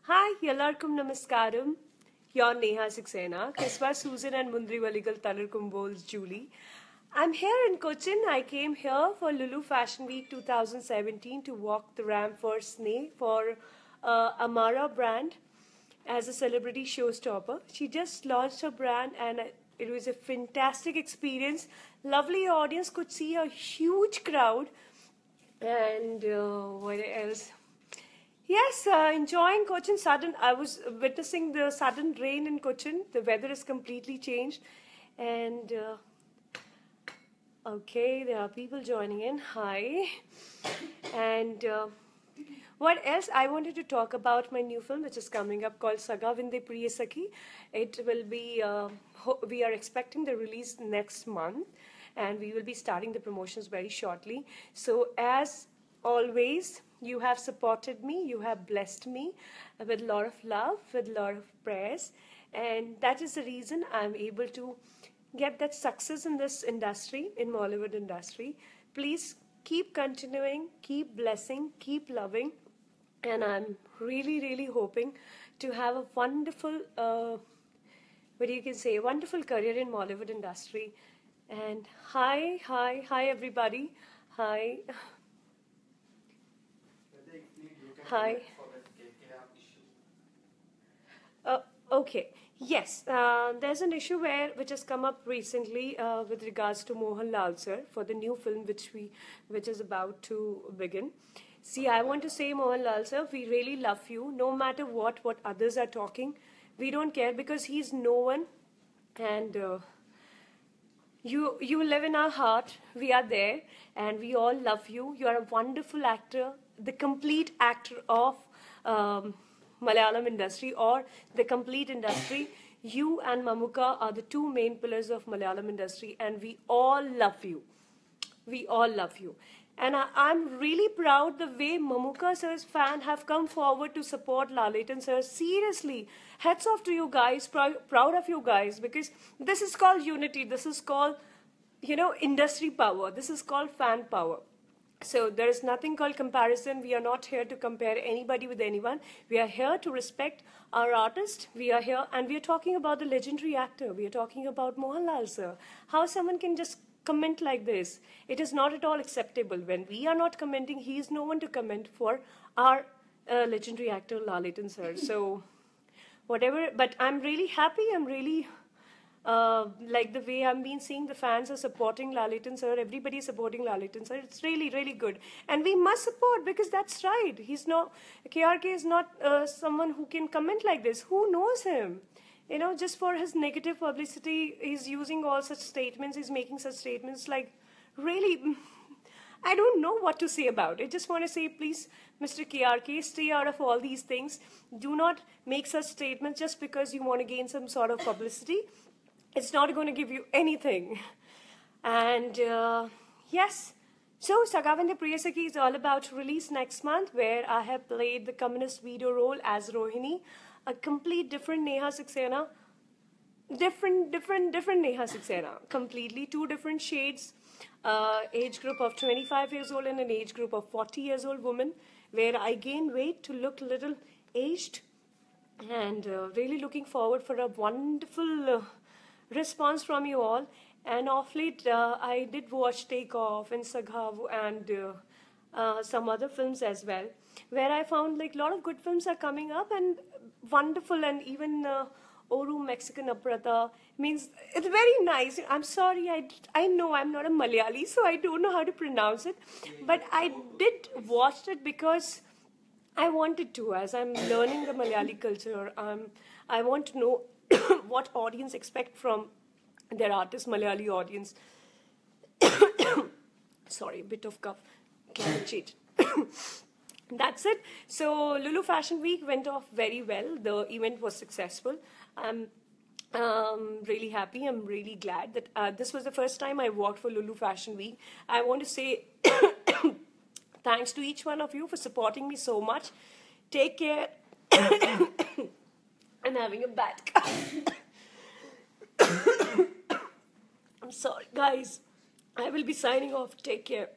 Hi, Yallarkum Namaskaram. Your Neha Saxena, Keswa Susan and Mundri Valigal Talarkum Bowls Julie. I'm here in Cochin. I came here for Lulu Fashion Week 2017 to walk the ramp for Sneh for Amara brand as a celebrity showstopper. She just launched her brand and it was a fantastic experience. Lovely audience, could see a huge crowd. And what else? Yes, enjoying Cochin. I was witnessing the sudden rain in Cochin. The weather has completely changed. And okay, there are people joining in. Hi. And what else? I wanted to talk about my new film, which is coming up, called Saga Vinde Priya Sakhi. It will be, we are expecting the release next month, and we will be starting the promotions very shortly. So, as always, you have supported me, you have blessed me with a lot of love, with a lot of prayers, and that is the reason I'm able to get that success in this industry, in Bollywood industry. Please keep continuing, keep blessing, keep loving, and I'm really hoping to have a wonderful, what you can say, wonderful career in Bollywood industry. And hi everybody, hi. Hi. Okay. Yes, there's an issue which has come up recently with regards to Mohanlal sir for the new film which is about to begin. See, I want to say, Mohanlal sir, we really love you. No matter what others are talking, we don't care because he's no one, and you live in our heart. We are there, and we all love you. You are a wonderful actor, the complete actor of Malayalam industry or the complete industry. You and Mamuka are the two main pillars of Malayalam industry, and we all love you. We all love you. And I'm really proud the way Mamuka sir's fans have come forward to support Lalitan sir. Seriously, hats off to you guys. Proud of you guys, because this is called unity. This is called, industry power. This is called fan power. So there is nothing called comparison. We are not here to compare anybody with anyone. We are here to respect our artist. We are here and we are talking about the legendary actor. We are talking about Mohanlal sir. How someone can just comment like this? It is not at all acceptable. When we are not commenting, he is no one to comment for our legendary actor Lalitan sir. So whatever, but I'm really happy. I'm really like the way I've been seeing the fans are supporting Lalitan sir. Everybody is supporting Lalitan sir. It's really good, and we must support because that's right. He's not KRK is not someone who can comment like this. Who knows him? Just for his negative publicity, he's using all such statements. He's making such statements like, really. I don't know what to say about it. Just want to say, please, Mr. KRK, stay out of all these things. Do not make such statements just because you want to gain some sort of publicity. It's not going to give you anything. And yes, so Saga Vinde Priya Sakhi is all about to release next month, where I have played the communist video role as Rohini, a complete different Neha Saxena, different Neha Saxena, completely two different shades, age group of 25 years old and an age group of 40 years old woman, where I gain weight to look a little aged, and really looking forward for a wonderful response from you all. And off late, I did watch Take Off and Saghavu and some other films as well, where I found like a lot of good films are coming up and wonderful, and even Oru Mexican Aprata means it's very nice. I'm sorry, I know I'm not a Malayali, so I don't know how to pronounce it, but I did watch it because I wanted to, as I'm learning the Malayali culture. I want to know what audience expect from their artist, Malayali audience. Sorry, a bit of cough. Can't cheat. That's it. So Lulu Fashion Week went off very well. The event was successful. I'm really happy. I'm really glad that this was the first time I worked for Lulu Fashion Week. I want to say thanks to each one of you for supporting me so much. Take care. I'm having a bad cough. I'm sorry, guys. I will be signing off. Take care.